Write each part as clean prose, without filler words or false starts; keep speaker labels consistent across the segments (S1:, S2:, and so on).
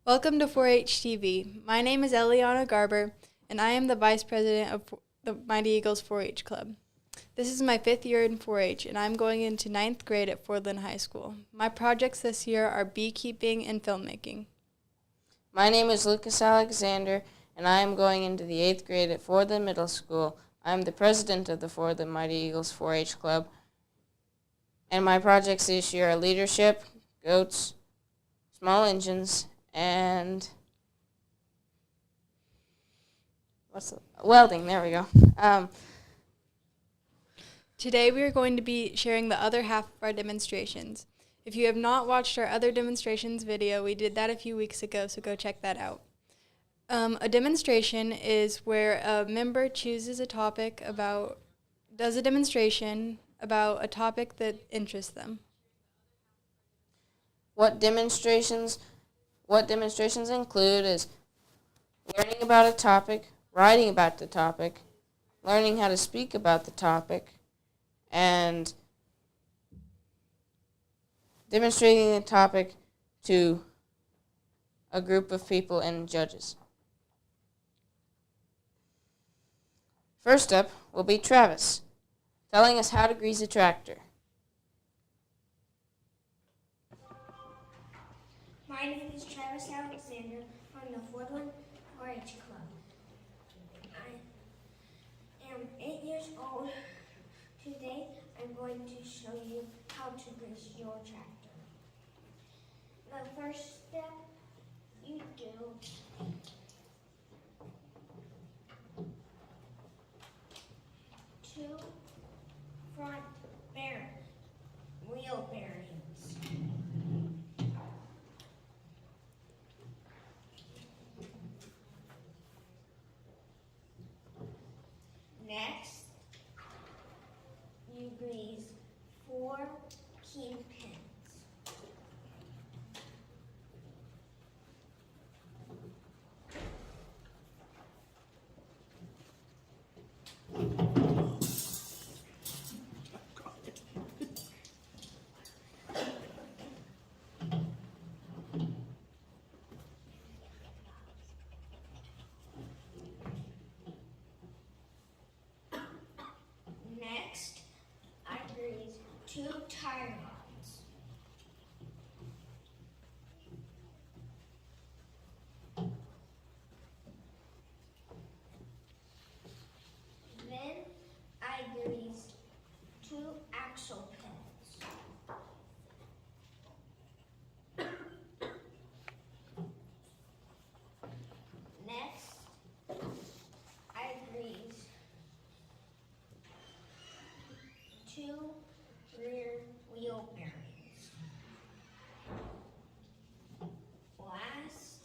S1: Welcome to 4-H TV. My name is Ellianna Garber, and I am the Vice President of the Mighty Eagles 4-H Club. This is my 5th year in 4-H, and I'm going into 9th grade at Fordland High School. My projects this year are beekeeping and filmmaking.
S2: My name is Lucas Alexander, and I am going into the 8th grade at Fordland Middle School. I am the president of the Fordland Mighty Eagles 4-H Club, and my projects this year are leadership, goats, small engines, and welding. There we go.
S1: Today we are going to be sharing the other half of our demonstrations. If you have not watched our other demonstrations video, we did that a few weeks ago, so go check that out. A demonstration is where a member chooses a topic does a demonstration about a topic that interests them.
S2: What demonstrations include is learning about a topic, writing about the topic, learning how to speak about the topic, and demonstrating the topic to a group of people and judges. First up will be Travis, telling us how to grease a tractor.
S3: My name is Travis Alexander from the Fordland 4-H Club. I am 8 years old. Today I'm going to show you how to grease your tractor. The first step you do two front wheel bearings. Next, you grease 4 key pins. Next, I grease 2 tire rods. Then I grease 2 axle pins. Next, I grease 2 rear wheel bearings. Last,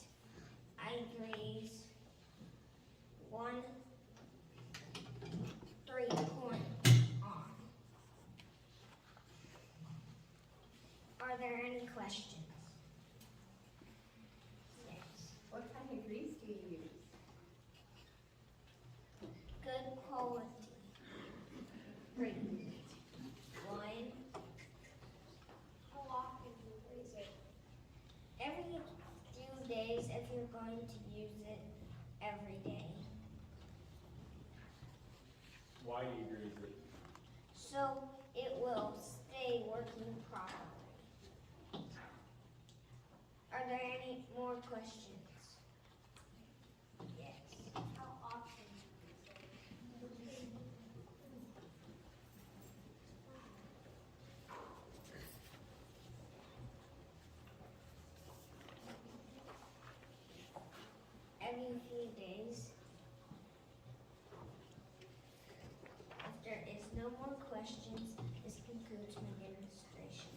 S3: I grease 1 3-point arm. Are there any questions? Yes.
S4: What kind of grease do you use?
S3: Good quality.
S4: Great.
S3: 1. How often do you grease it? Every few days if you're going to use it every day.
S5: Why do you grease it?
S3: So it will stay working properly. Are there any more questions? Yes. How often do you grease it? Every few days. If there is no more questions, this concludes my demonstration.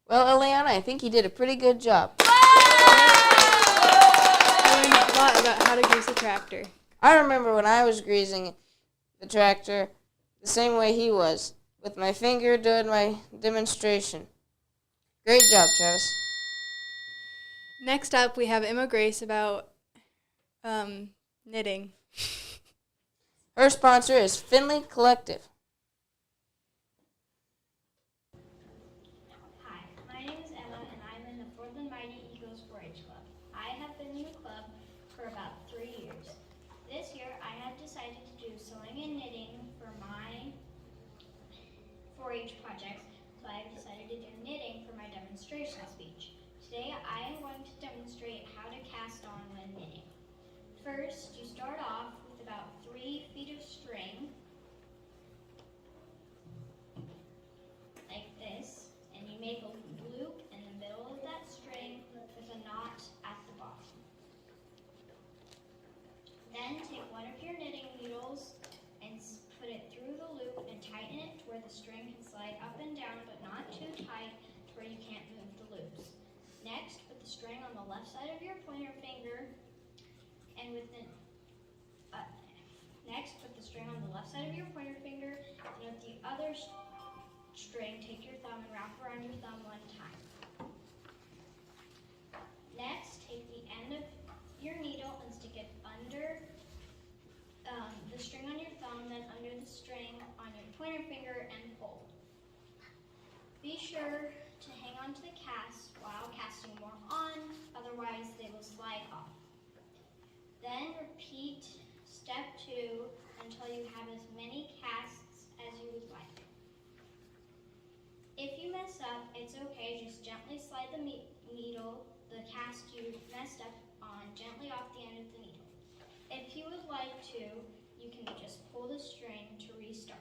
S2: Well, Ellianna, I think you did a pretty good job.
S1: I learned a lot about how to grease a tractor.
S2: I remember when I was greasing the tractor the same way he was, with my finger doing my demonstration. Great job, Travis.
S1: Next up, we have Emma Grace about knitting.
S2: Her sponsor is Finley Collective.
S3: 4-H Club. I have been in the club for about 3 years. This year I have decided to do sewing and knitting for my 4-H projects, so I have decided to do knitting for my demonstration speech. Today I am going to demonstrate how to cast on when knitting. First, you start off with about 3 feet of string, like this, and you make a loop in the middle of that string with a knot at the bottom. Then take one of your knitting needles and put it through the loop and tighten it to where the string can slide up and down, but not too tight to where you can't move the loops. Next, put the string on the left side of your pointer finger, and with the other string, take your thumb and wrap around your thumb one time. Next, take the end of your needle and stick it under the string on your thumb, then under the string on your pointer finger, and pull. Be sure to hang on to the cast while casting more on, otherwise they will slide off. Then repeat step 2 until you have as many casts as you would like. If you mess up, it's okay, just gently slide the needle, the cast you messed up on, gently off the end of the needle. If you would like to, you can just pull the string to restart.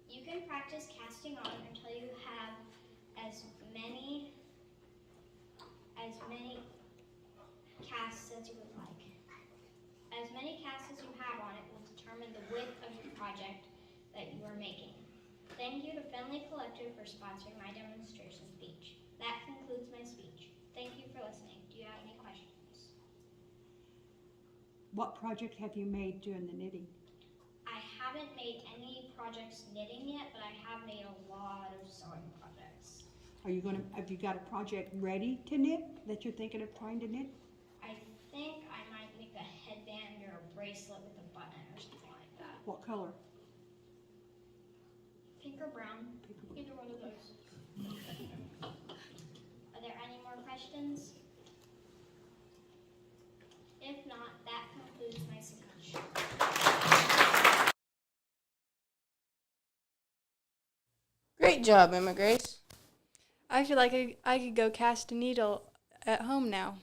S3: You can practice casting on until you have as many casts as you would like. As many casts as you have on it will determine the width of your project that you are making. Thank you to Findlay Collective for sponsoring my demonstration speech. That concludes my speech. Thank you for listening. Do you have any questions?
S6: What project have you made doing the knitting?
S3: I haven't made any projects knitting yet, but I have made a lot of sewing projects.
S6: Have you got a project ready to knit that you're thinking of trying to knit?
S3: I think I might make a headband or a bracelet with a button or something like that.
S6: What color?
S3: Pink or brown, either one of those. Are there any more questions? If not, that concludes my speech.
S2: Great job, Emma Grace.
S1: I feel like I could go cast a needle at home now.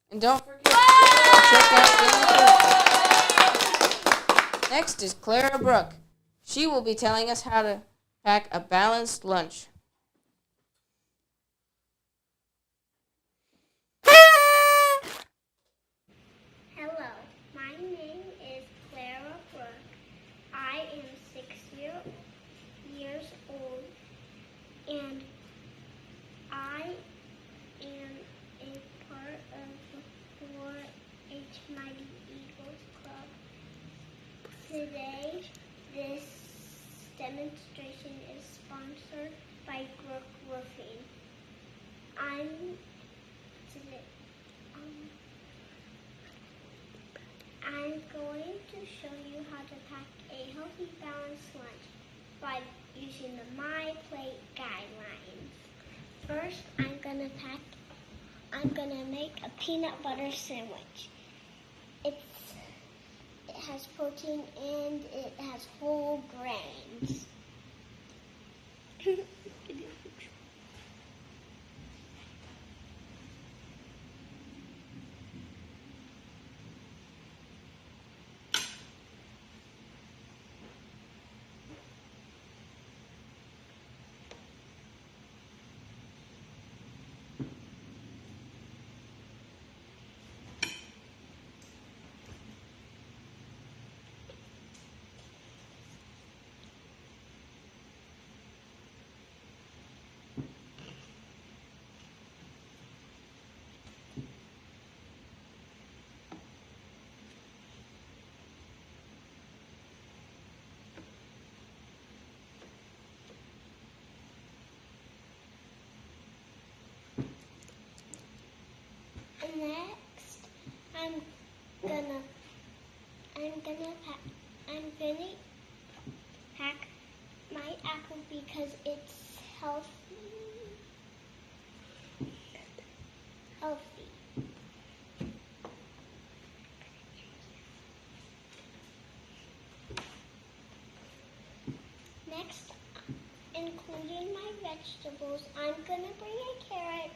S2: And don't forget to check out Next is Clara Brooke. She will be telling us how to pack a balanced lunch.
S3: Hello, my name is Clara Brooke. I am 6 years old, and I am a part of the 4-H Mighty Eagles Club. Today, this demonstration is sponsored by Brooke Roofing. I'm going to show you how to pack a healthy, balanced lunch by using the My Plate guidelines. First, I'm gonna make a peanut butter sandwich. It has protein and it has whole grains. Next, I'm gonna pack my apple because it's healthy. including my vegetables. I'm gonna bring a carrot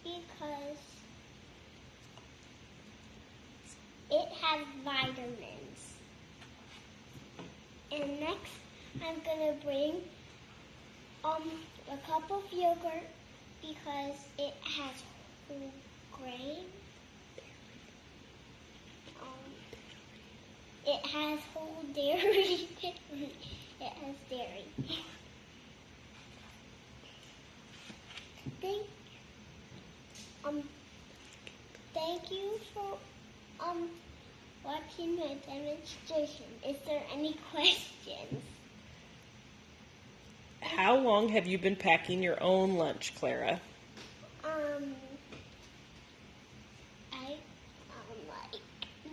S3: because it has vitamins. And next, I'm gonna bring a cup of yogurt because it has whole grain. It has whole dairy. It has dairy. Thank you for watching my demonstration. Is there any questions?
S7: How long have you been packing your own lunch, Clara?
S3: Like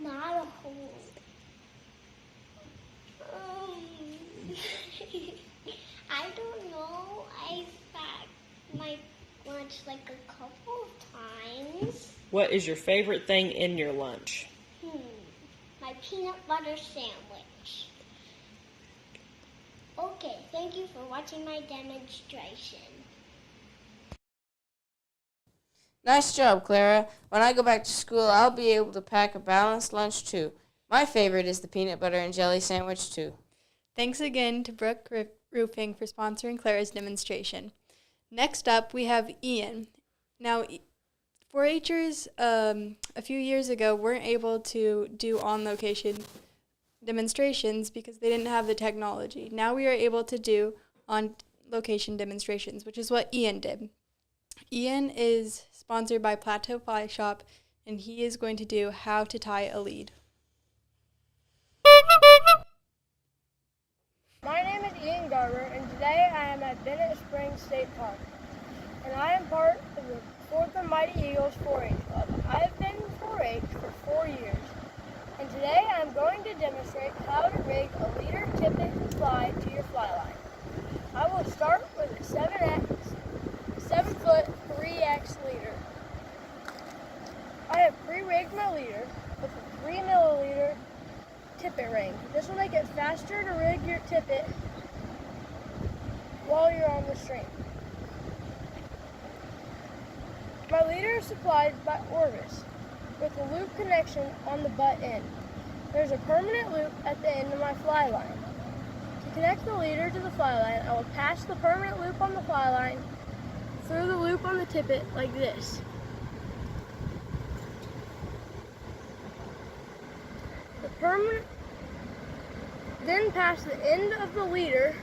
S3: not a whole. I don't know. I've packed my lunch like a couple of times.
S7: What is your favorite thing in your lunch?
S3: My peanut butter sandwich. Okay, thank you for watching my demonstration.
S2: Nice job, Clara. When I go back to school, I'll be able to pack a balanced lunch too. My favorite is the peanut butter and jelly sandwich too.
S1: Thanks again to Brook Roofing for sponsoring Clara's demonstration. Next up, we have Ian. Now, 4-Hers a few years ago weren't able to do on-location demonstrations because they didn't have the technology. Now we are able to do on-location demonstrations, which is what Ian did. Ian is sponsored by Plateau Fly Shop, and he is going to do how to tie a lead.
S8: My name is Ian Garber, and today I am at Bennett Springs State Park, and I am part of the 4th Mighty Eagles 4-H Club. I have been 4-H for 4 years, and today I am going to demonstrate how to rig a leader tippet fly to your fly line. I will start with a 7-foot 3X leader. I have pre-rigged my leader with a 3 milliliter tippet ring. This will make it faster to rig your tippet while you're on the stream. My leader is supplied by Orvis with a loop connection on the butt end. There's a permanent loop at the end of my fly line. To connect the leader to the fly line, I will pass the permanent loop on the fly line through the loop on the tippet like this. Then pass the end of the leader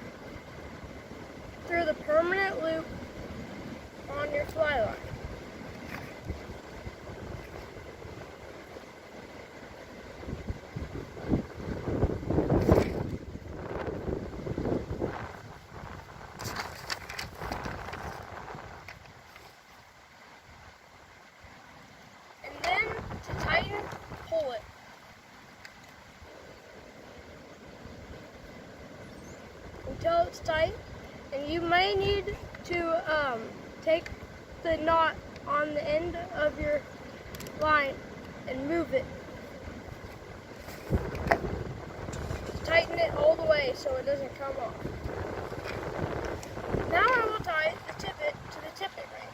S8: through the permanent loop on your fly line. And then to tighten, pull it. Until it's tight, and you may need to take the knot on the end of your line and move it. Tighten it all the way so it doesn't come off. Now I will tie the tippet to the tippet ring.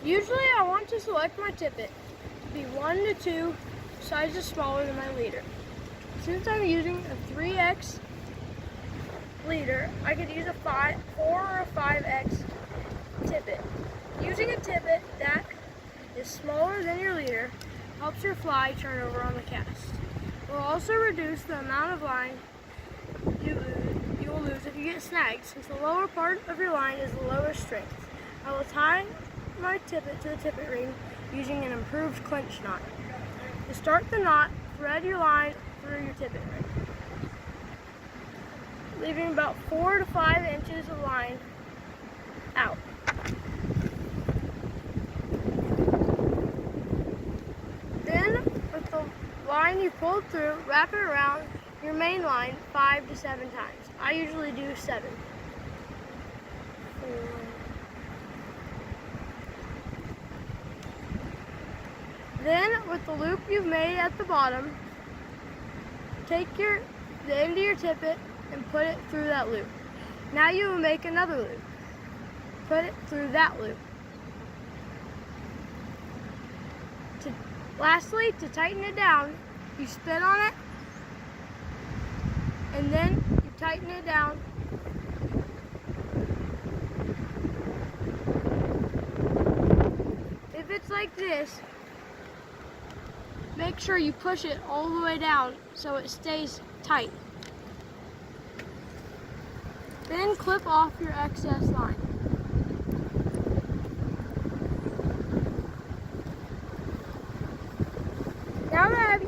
S8: Usually I want to select my tippet to be 1 to 2 sizes smaller than my leader. Since I'm using a 3X leader, I could use a 4 or a 5X tippet. Using a tippet that is smaller than your leader helps your fly turn over on the cast. It will also reduce the amount of line you will lose if you get snagged, since the lower part of your line is the lowest strength. I will tie my tippet to the tippet ring using an improved clinch knot. To start the knot, thread your line through your tippet ring, leaving about 4 to 5 inches of line out. Then, with the line you pulled through, wrap it around your main line 5 to 7 times. I usually do 7. 4. Then, with the loop you've made at the bottom, take your the end of your tippet and put it through that loop. Now you will make another loop. Put it through that loop. Lastly, to tighten it down, you spin on it, and then you tighten it down. If it's like this, make sure you push it all the way down so it stays tight. Then clip off your excess line. Now that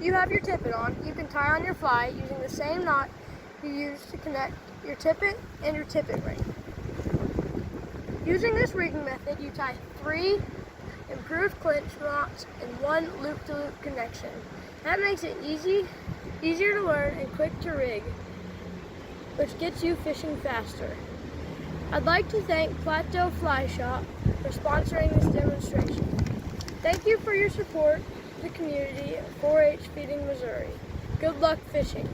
S8: you have your tippet on, you can tie on your fly using the same knot you used to connect your tippet and your tippet ring. Using this rigging method, you tie 3 improved clinch knots in 1 loop-to-loop connection. That makes it easier to learn and quick to rig, which gets you fishing faster. I'd like to thank Plateau Fly Shop for sponsoring this demonstration. Thank you for your support of the community of 4-H Feeding Missouri. Good luck fishing.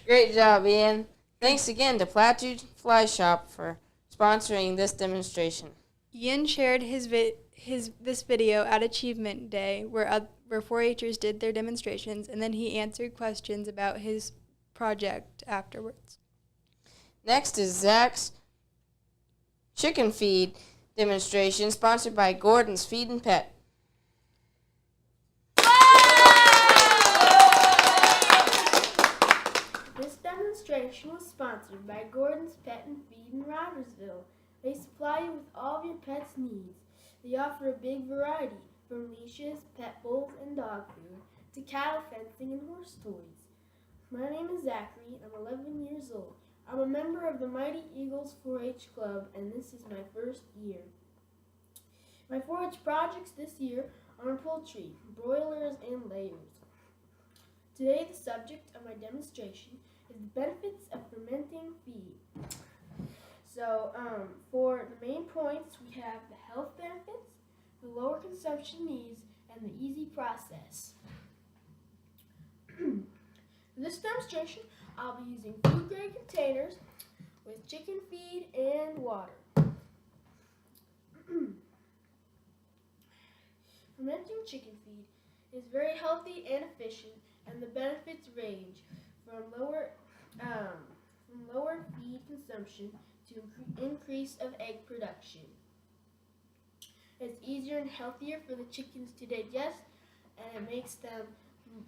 S2: Great job, Ian. Thanks again to Plateau Fly Shop for sponsoring this demonstration.
S1: Ian shared this video at Achievement Day where 4-Hers did their demonstrations, and then he answered questions about his project afterwards.
S2: Next is Zach's chicken feed demonstration sponsored by Gordon's Feed and Pet.
S9: This demonstration was sponsored by Gordon's Pet and Feed in Rogersville. They supply you with all of your pet's needs. They offer a big variety, from leashes, pet bowls, and dog food, to cattle fencing and horse toys. My name is Zachary, and I'm 11 years old. I'm a member of the Mighty Eagles 4-H Club, and this is my first year. My 4-H projects this year are poultry, broilers, and layers. Today, the subject of my demonstration is the benefits of fermenting feed. So, for the main points, we have the health benefits, the lower consumption needs, and the easy process. For this demonstration, I'll be using food-grade containers with chicken feed and water. Fermenting chicken feed is very healthy and efficient, and the benefits range from lower feed consumption to increase of egg production. It's easier and healthier for the chickens to digest, and it makes them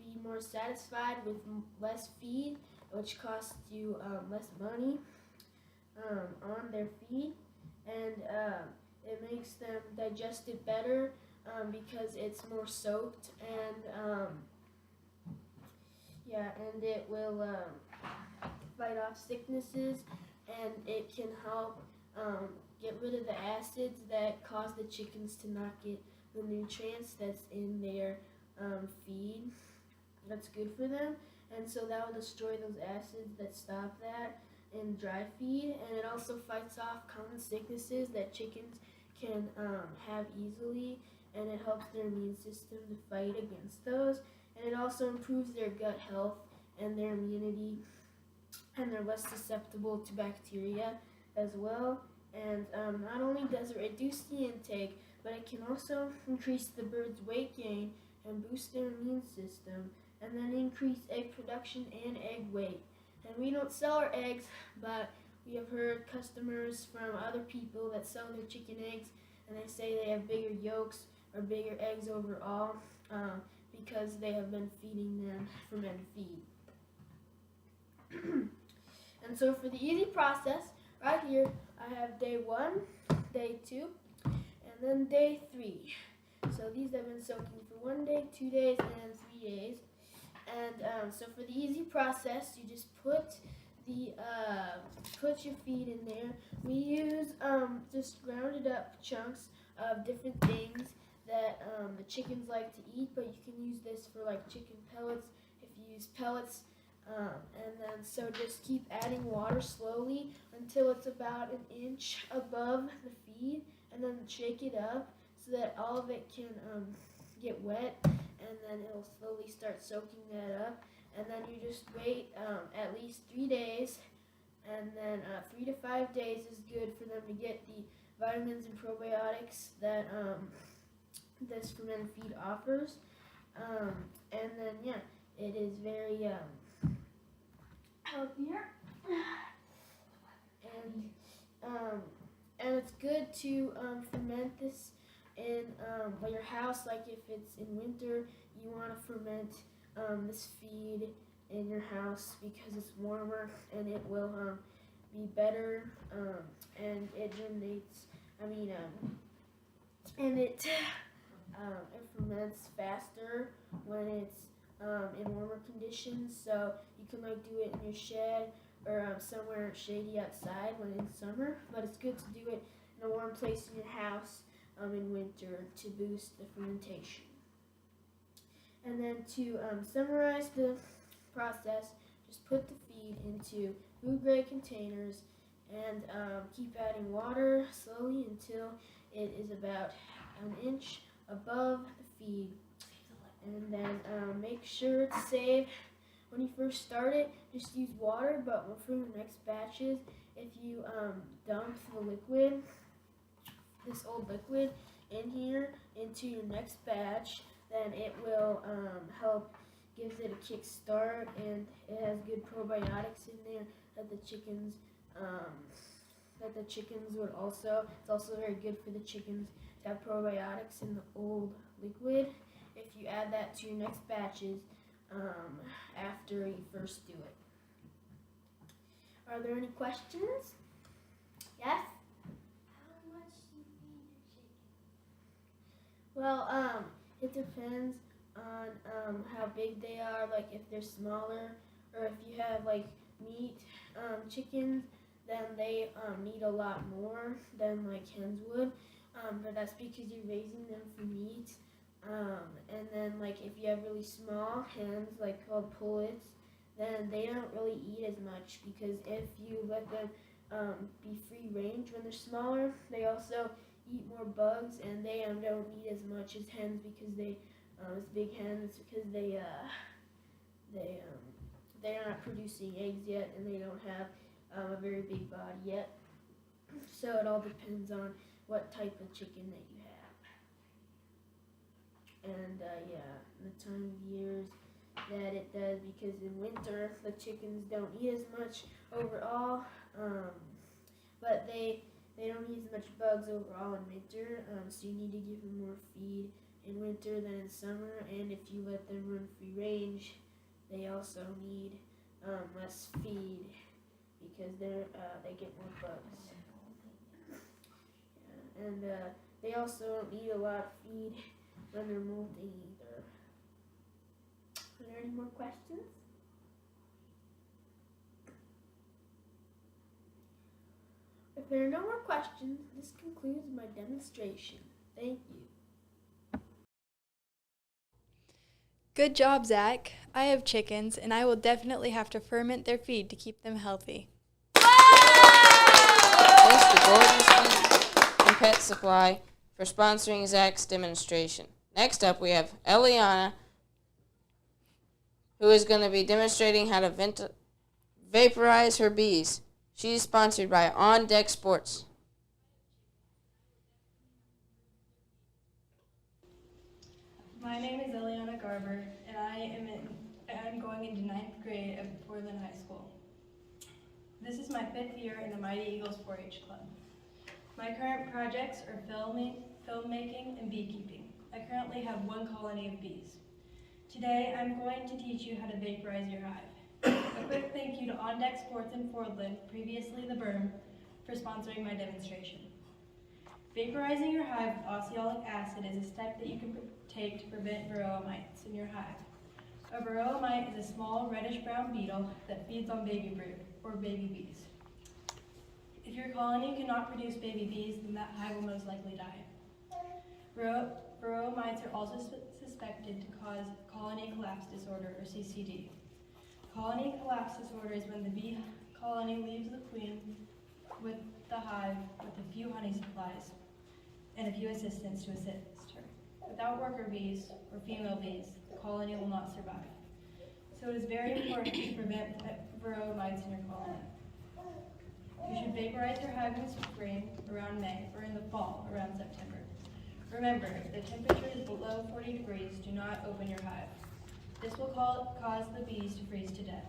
S9: be more satisfied with less feed, which costs you less money on their feed, and it makes them digest it better because it's more soaked, and and it will fight off sicknesses, and it can help get rid of the acids that cause the chickens to not get the nutrients that's in their feed that's good for them, and so that will destroy those acids that stop that in dry feed, and it also fights off common sicknesses that chickens can have easily, and it helps their immune system to fight against those, and it also improves their gut health and their immunity, and they're less susceptible to bacteria as well. And not only does it reduce the intake, but it can also increase the bird's weight gain and boost their immune system, and then increase egg production and egg weight. And we don't sell our eggs, but we have heard customers from other people that sell their chicken eggs, and they say they have bigger yolks or bigger eggs overall because they have been feeding them fermented feed. And so for the easy process, right here, I have day 1, day 2, and then day 3. So these have been soaking for 1 day, 2 days, and 3 days. And so for the easy process, you just put your feed in there. We use just grounded up chunks of different things that the chickens like to eat, but you can use this for like chicken pellets if you use pellets. And then so just keep adding water slowly until it's about 1 inch above the feed, and then shake it up so that all of it can get wet, and then it'll slowly start soaking that up. And then you just wait at least 3 days, and then 3 to 5 days is good for them to get the vitamins and probiotics that this fermented feed offers. And then yeah, it is very healthier, and it's good to ferment this in your house. Like if it's in winter, you want to ferment this feed in your house because it's warmer and it will be better, and it germinates. And it ferments faster when it's in warmer conditions. So you can like do it in your shed or somewhere shady outside when it's summer. But it's good to do it in a warm place in your house in winter to boost the fermentation. And then to summarize the process, just put the feed into food-grade containers and keep adding water slowly until it is about an inch above the feed. And then make sure to save, when you first start it, just use water, but for the next batches, if you dump the liquid, this old liquid, in here into your next batch, then it will help, gives it a kick start, and it has good probiotics in there that the chickens would also, it's also very good for the chickens to have probiotics in the old liquid if you add that to your next batches after you first do it. Are there any questions? Yes?
S3: How much do you feed your chicken?
S9: Well, it depends on how big they are. Like if they're smaller, or if you have like meat chickens, then they need a lot more than like hens would. But that's because you're raising them for meat. And then like if you have really small hens, like called pullets, then they don't really eat as much, because if you let them be free range when they're smaller, they also eat more bugs, and they don't eat as much as hens, because they as big hens, because they're not producing eggs yet, and they don't have a very big body yet. So it all depends on what type of chicken that you have. And yeah, the time of years that it does, because in winter the chickens don't eat as much overall, but they don't eat as much bugs overall in winter, so you need to give them more feed in winter than in summer. And if you let them run free range, they also need less feed, because they get more bugs. Yeah, and they also don't need a lot of feed when they're molting either. Are there any more questions? If there are no more questions, this concludes my demonstration. Thank you.
S1: Good job, Zach. I have chickens, and I will definitely have to ferment their feed to keep them healthy.
S2: Thanks to Gordon's Feed and Pet Supply for sponsoring Zach's demonstration. Next up, we have Ellianna, who is going to be demonstrating how to vaporize her bees. She's sponsored by On Deck Sports.
S1: My name is Ellianna Garber, and I'm going into 9th grade at Portland High School. This is my 5th year in the Mighty Eagles 4-H Club. My current projects are filmmaking, and beekeeping. I currently have 1 colony of bees. Today, I'm going to teach you how to vaporize your hive. A quick thank you to On Deck Sports in Portland, previously The Berm, for sponsoring my demonstration. Vaporizing your hive with oxalic acid is a step that you can take to prevent varroa mites in your hive. A varroa mite is a small reddish-brown beetle that feeds on baby brood, or baby bees. If your colony cannot produce baby bees, then that hive will most likely die. Varroa mites are also suspected to cause colony collapse disorder, or CCD. Colony collapse disorder is when the bee colony leaves the queen with the hive with a few honey supplies and a few assistants to assist her. Without worker bees or female bees, the colony will not survive. So it is very important to prevent varroa mites in your colony. You should vaporize your hive in spring around May or in the fall around September. Remember, if the temperature is below 40 degrees, do not open your hive. This will cause the bees to freeze to death.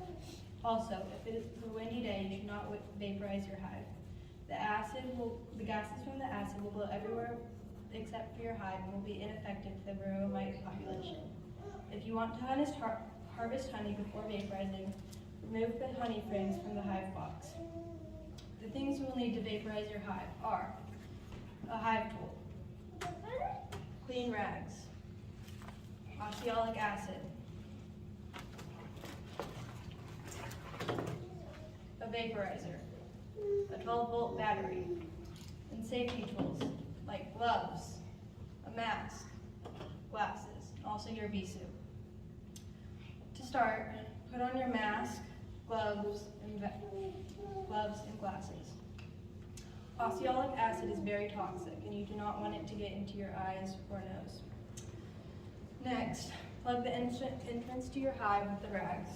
S1: Also, if it is a windy day, you should not vaporize your hive. The gases from the acid will blow everywhere except for your hive and will be ineffective to the varroa mite population. If you want to harvest honey before vaporizing, remove the honey frames from the hive box. The things you will need to vaporize your hive are a hive tool, clean rags, oxalic acid, a vaporizer, a 12-volt battery, and safety tools like gloves, a mask, glasses, and also your bee suit. To start, put on your mask, gloves, and glasses. Oxalic acid is very toxic, and you do not want it to get into your eyes or nose. Next, plug the entrance to your hive with the rags.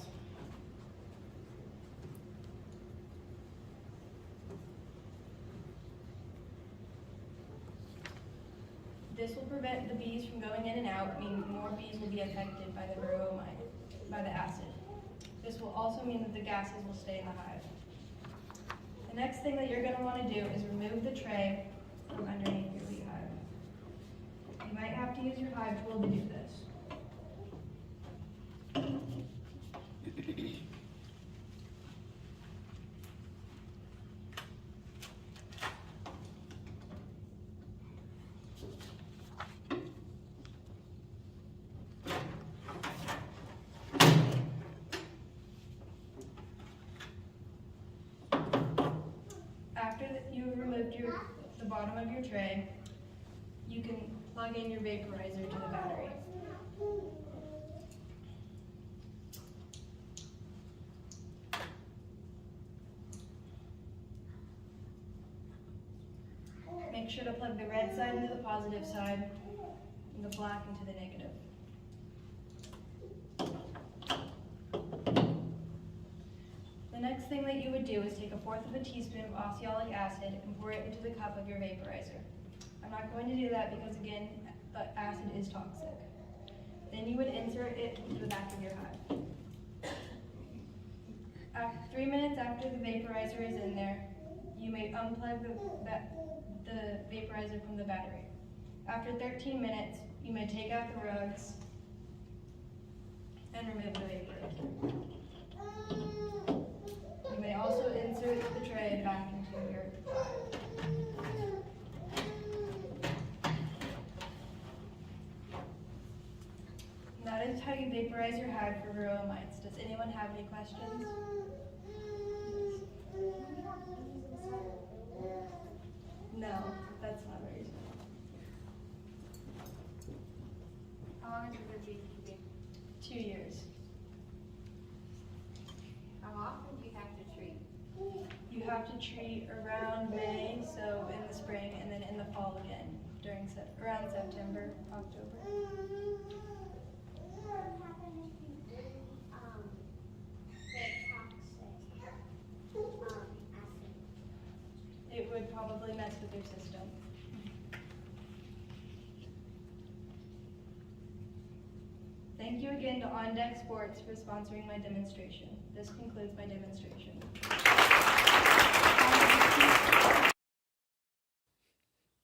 S1: This will prevent the bees from going in and out, meaning more bees will be affected by the varroa mite, by the acid. This will also mean that the gases will stay in the hive. The next thing that you're going to want to do is remove the tray from underneath your beehive. You might have to use your hive tool to do this. You have removed the bottom of your tray, you can plug in your vaporizer to the battery. Make sure to plug the red side into the positive side and the black into the negative. The next thing that you would do is take 1/4 of a teaspoon of oxalic acid and pour it into the cup of your vaporizer. I'm not going to do that because, again, the acid is toxic. Then you would insert it into the back of your hive. 3 minutes after the vaporizer is in there, you may unplug the vaporizer from the battery. After 13 minutes, you may take out the rugs and remove the vaporizer. You may also insert the tray back into your hive. That is how you vaporize your hive for varroa mites. Does anyone have any questions? No, that's not very small.
S4: How long has it been beekeeping?
S1: 2 years.
S4: How often do you have to treat?
S1: You have to treat around May, so in the spring, and then in the fall again, around September, October. It would probably mess with your system. Thank you again to On Deck Sports for sponsoring my demonstration. This concludes my demonstration.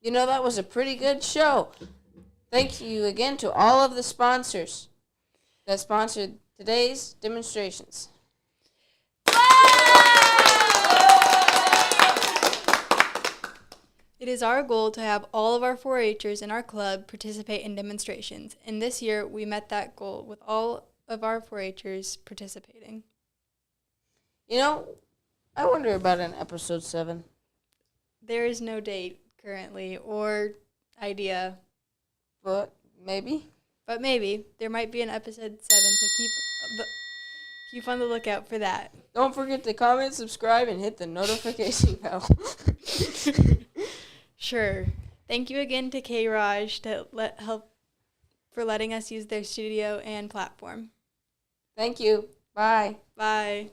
S2: You know, that was a pretty good show. Thank you again to all of the sponsors that sponsored today's demonstrations.
S1: It is our goal to have all of our 4-Hers in our club participate in demonstrations, and this year we met that goal with all of our 4-Hers participating.
S2: You know, I wonder about an episode 7.
S1: There is no date currently or idea.
S2: But maybe.
S1: But maybe. There might be an episode 7, so keep on the lookout for that.
S2: Don't forget to comment, subscribe, and hit the notification bell.
S1: Sure. Thank you again to K-ROG to help for letting us use their studio and platform.
S2: Thank you. Bye.
S1: Bye.